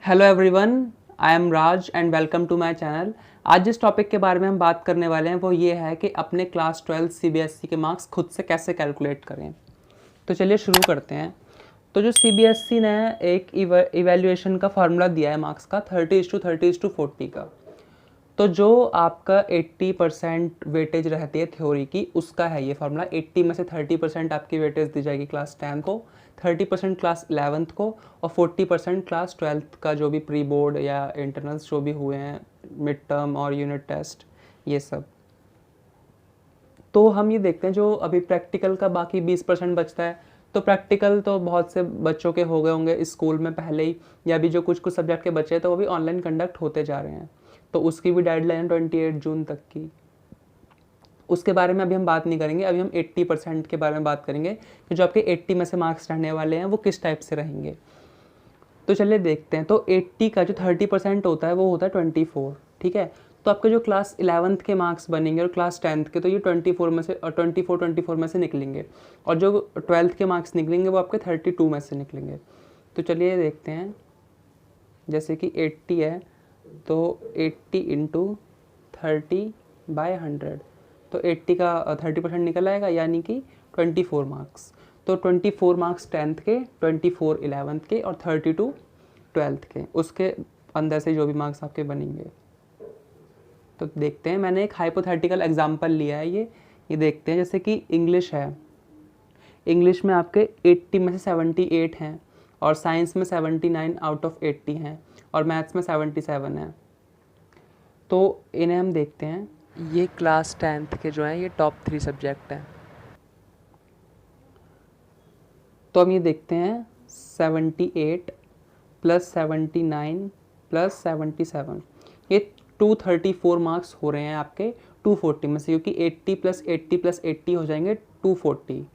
Hello everyone, I am Raj and welcome to my channel. आज जिस topic के बारे में हम बात करने वाले हैं वो ये है कि अपने क्लास 12 सीबीएसई के मार्क्स खुद से कैसे कैलकुलेट करें। तो चलिए शुरू करते हैं। तो जो सीबीएसई ने एक इवैल्यूएशन का फार्मूला दिया है मार्क्स का 30:30:40 का, तो जो आपका 80% वेटेज रहती है थ्योरी की, उसका है ये फार्मूला। 80 में से 30% आपकी वेटेज दी जाएगी क्लास 10 को, 30% क्लास 11th को और 40% क्लास 12th का जो भी प्री बोर्ड या इंटरनल्स जो भी हुए हैं, मिड टर्म और यूनिट टेस्ट, ये सब। तो हम ये देखते हैं जो अभी प्रैक्टिकल का बाकी 20% बचता है। तो प्रैक्टिकल तो बहुत से बच्चों के हो गए होंगे स्कूल में पहले ही, या भी जो कुछ कुछ सब्जेक्ट के बच्चे हैं तो वो भी ऑनलाइन कंडक्ट होते जा रहे हैं। तो उसकी भी डेडलाइन 28 जून तक की। उसके बारे में अभी हम बात नहीं करेंगे। अभी हम 80% के बारे में बात करेंगे कि जो आपके 80 में से मार्क्स रहने वाले हैं वो किस टाइप से रहेंगे। तो चलिए देखते हैं। तो 80 का जो 30% होता है वो होता है 24, ठीक है। तो आपके जो क्लास 11th के मार्क्स बनेंगे और क्लास 10th के, तो ये 24 में से और 24 में से निकलेंगे, और जो 12th के मार्क्स निकलेंगे वो आपके 32 में से निकलेंगे। तो चलिए देखते हैं। जैसे कि 80 है तो 80 इंटू 30/100, तो 80 का 30% निकल आएगा, यानी कि 24 मार्क्स। तो 24 मार्क्स 10th के, 24 11th के और 32 12th के, उसके अंदर से जो भी मार्क्स आपके बनेंगे। तो देखते हैं, मैंने एक हाइपोथेटिकल एग्जांपल लिया है ये देखते हैं। जैसे कि इंग्लिश है, इंग्लिश में आपके 80 में से 78 हैं, और साइंस में 79 आउट ऑफ 80 हैं, और मैथ्स में 77 है। तो इन्हें हम देखते हैं। ये क्लास 10th के जो हैं ये टॉप 3 सब्जेक्ट हैं। तो हम ये देखते हैं 78 प्लस 79 प्लस 77, ये 234 मार्क्स हो रहे हैं आपके 240 में से, क्योंकि 80 प्लस 80 प्लस 80 हो जाएंगे 240।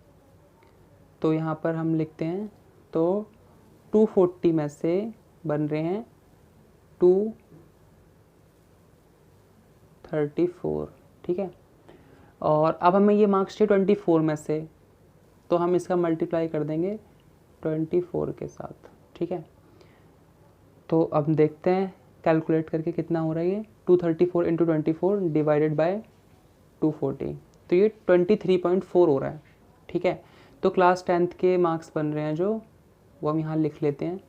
तो यहाँ पर हम लिखते हैं, तो 240 में से बन रहे हैं 234, ठीक है। और अब हमें ये मार्क्स चाहिए 24 में से, तो हम इसका मल्टीप्लाई कर देंगे 24 के साथ, ठीक है। तो अब देखते हैं कैलकुलेट करके कितना हो रहा है। ये 234 इंटू 24 डिवाइडेड बाय 240, तो ये 23.4 हो रहा है, ठीक है। तो क्लास 10th के मार्क्स बन रहे हैं जो, वो हम यहाँ लिख लेते हैं।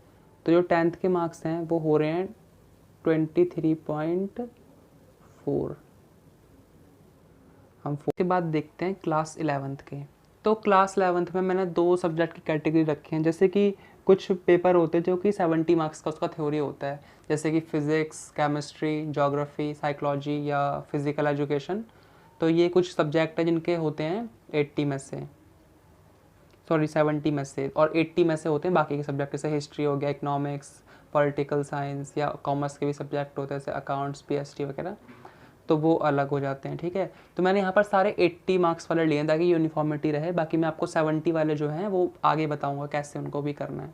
तो जो 10th के मार्क्स हैं वो हो रहे हैं 23.4। हम के बाद देखते हैं क्लास 11th के। तो क्लास 11th में मैंने 2 सब्जेक्ट की कैटेगरी रखी हैं। जैसे कि कुछ पेपर होते हैं जो कि 70 मार्क्स का उसका थ्योरी होता है, जैसे कि फ़िज़िक्स, केमिस्ट्री, ज्योग्राफी, साइकोलॉजी या फिज़िकल एजुकेशन। तो ये कुछ सब्जेक्ट हैं जिनके होते हैं 80 में से, सॉरी 70 में से, और 80 में से होते हैं बाकी के सब्जेक्ट, जैसे हिस्ट्री हो गया, इकोनॉमिक्स, पॉलिटिकल साइंस, या कॉमर्स के भी सब्जेक्ट होते हैं जैसे अकाउंट्स, पीएचडी वगैरह, तो वो अलग हो जाते हैं, ठीक है। तो मैंने यहाँ पर सारे 80 मार्क्स वाले लिए ताकि यूनिफॉर्मिटी रहे। बाकी मैं आपको 70 वाले जो हैं वो आगे बताऊँगा कैसे उनको भी करना है।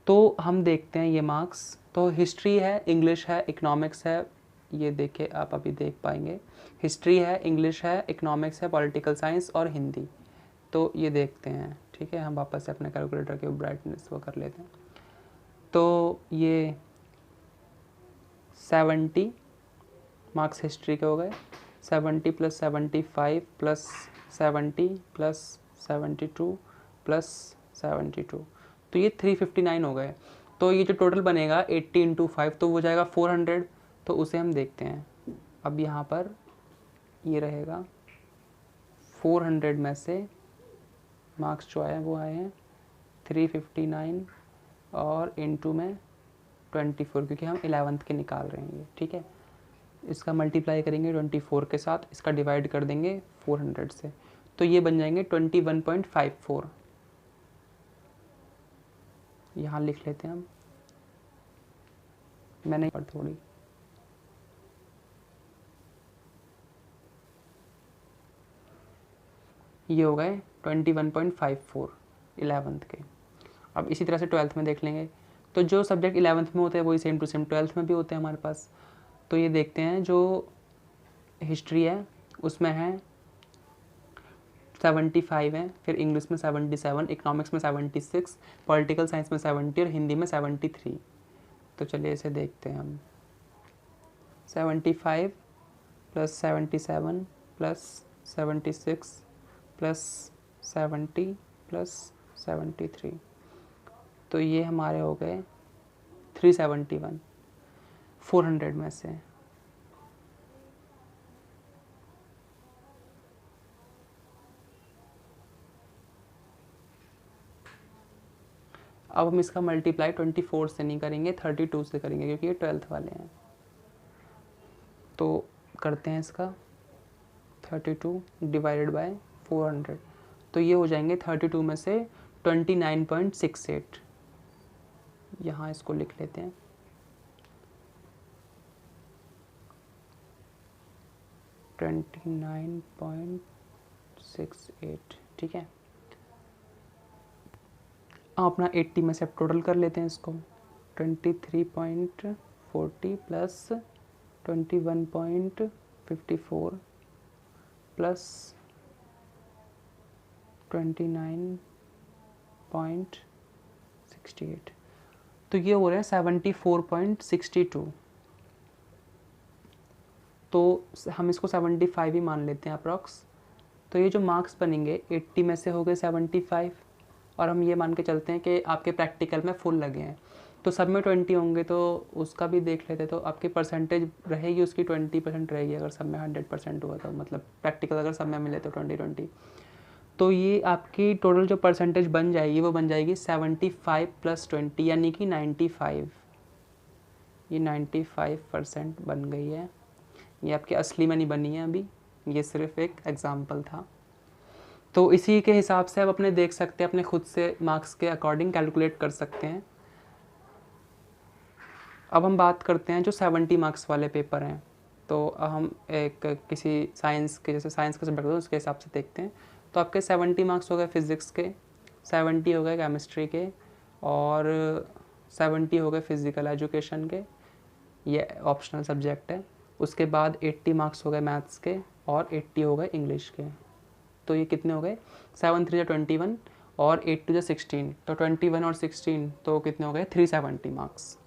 तो हम देखते हैं ये मार्क्स। तो हिस्ट्री है, इंग्लिश है, इकोनॉमिक्स है, ये देखिए आप अभी देख पाएंगे। हिस्ट्री है, इंग्लिश है, इकोनॉमिक्स है, पॉलिटिकल साइंस और हिंदी। तो ये देखते हैं, ठीक है। हम वापस से अपने कैलकुलेटर के ब्राइटनेस वो कर लेते हैं। तो ये 70 मार्क्स हिस्ट्री के हो गए, 70 प्लस 75 प्लस 70 प्लस 72 प्लस 72, तो ये 359 हो गए। तो ये जो टोटल बनेगा 80 इंटू 5, तो वो जाएगा 400। तो उसे हम देखते हैं। अब यहाँ पर ये रहेगा 400 में से मार्क्स जो आए वो आए हैं 359 और इंटू में 24, क्योंकि हम 11th के निकाल रहे हैं ये, ठीक है। इसका मल्टीप्लाई करेंगे 24 के साथ, इसका डिवाइड कर देंगे 400 से, तो ये बन जाएंगे 21.54। यहाँ लिख लेते हैं हम, मैंने पर थोड़ी ये हो गए 21.54 11th के। अब इसी तरह से 12th में देख लेंगे। तो जो सब्जेक्ट 11th में होते हैं वही सेम टू सेम 12th में भी होते हैं हमारे पास। तो ये देखते हैं, जो हिस्ट्री है उसमें है 75 है, फिर इंग्लिश में 77, इकोनॉमिक्स में 76, पॉलिटिकल साइंस में 70 और हिंदी में 73। तो चलिए इसे देखते हैं हम। 75 प्लस 77 प्लस 76 प्लस 70 प्लस 73, तो ये हमारे हो गए 371 400 में से। अब हम इसका मल्टीप्लाई 24 से नहीं करेंगे, 32 से करेंगे, क्योंकि ये 12th वाले हैं। तो करते हैं इसका 32 डिवाइडेड बाय 400, तो ये हो जाएंगे 32 में से 29.68। यहाँ इसको लिख लेते हैं, 29.68, ठीक है। अब अपना 80 में से अब टोटल कर लेते हैं इसको। 23.40 प्लस 21.54 प्लस 29.68, तो ये हो रहा है 74.62। तो हम इसको 75 ही मान लेते हैं अप्रॉक्स। तो ये जो मार्क्स बनेंगे 80 में से हो गए 75, और हम ये मान के चलते हैं कि आपके प्रैक्टिकल में फुल लगे हैं, तो सब में 20 होंगे, तो उसका भी देख लेते। तो आपकी परसेंटेज रहेगी उसकी 20% रहेगी, अगर सब में 100% हुआ तो, मतलब प्रैक्टिकल अगर सब में मिले तो 20-20। तो ये आपकी टोटल जो परसेंटेज बन जाएगी वो बन जाएगी 75 प्लस 20, यानी कि 95। ये 95% बन गई है। ये आपकी असली में नहीं बनी है अभी, ये सिर्फ एक एग्जाम्पल था। तो इसी के हिसाब से आप अपने देख सकते हैं, अपने खुद से मार्क्स के अकॉर्डिंग कैलकुलेट कर सकते हैं। अब हम बात करते हैं जो 70 मार्क्स वाले पेपर हैं। तो हम एक किसी साइंस के, जैसे साइंस का सब्जेक्ट हो उसके हिसाब से देखते हैं। तो आपके 70 मार्क्स हो गए फिज़िक्स के, 70 हो गए केमिस्ट्री के, और 70 हो गए फिज़िकल एजुकेशन के, ये ऑप्शनल सब्जेक्ट है। उसके बाद 80 मार्क्स हो गए मैथ्स के, और 80 हो गए इंग्लिश के। तो ये कितने हो गए, 7 3 21 और 8 2 16, तो 21 और 16 तो कितने हो गए, 370 मार्क्स।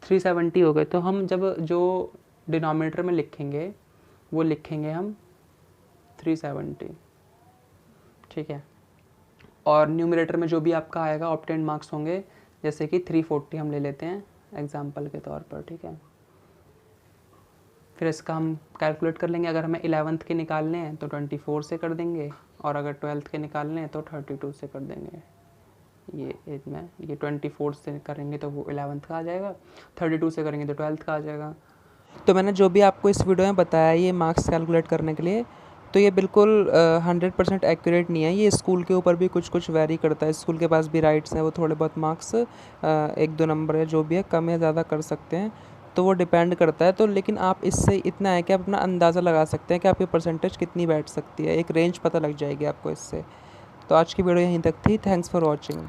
370 हो गए। तो हम जब जो डिनोमिनेटर में लिखेंगे वो लिखेंगे हम 370, ठीक है। और न्यूमरेटर में जो भी आपका आएगा ऑब्टेन्ड मार्क्स होंगे, जैसे कि 340 हम ले लेते हैं एग्जाम्पल के तौर पर, ठीक है। फिर इसका हम कैलकुलेट कर लेंगे। अगर हमें 11th के निकालने हैं तो 24 से कर देंगे, और अगर 12th के निकालने हैं तो 32 से कर देंगे। ये 24 से करेंगे तो वो 11th का आ जाएगा, 32 से करेंगे तो 12th का आ जाएगा। तो मैंने जो भी आपको इस वीडियो में बताया ये मार्क्स कैलकुलेट करने के लिए, तो ये बिल्कुल 100% एक्यूरेट नहीं है। ये स्कूल के ऊपर भी कुछ कुछ वेरी करता है। स्कूल के पास भी राइट्स हैं, वो थोड़े बहुत मार्क्स 1-2 नंबर है जो भी है कम या ज़्यादा कर सकते हैं, तो वो डिपेंड करता है। तो लेकिन आप इससे इतना है कि आप अपना अंदाज़ा लगा सकते हैं कि आपकी परसेंटेज कितनी बैठ सकती है, एक रेंज पता लग जाएगी आपको इससे। तो आज की वीडियो यहीं तक थी। Thanks for watching.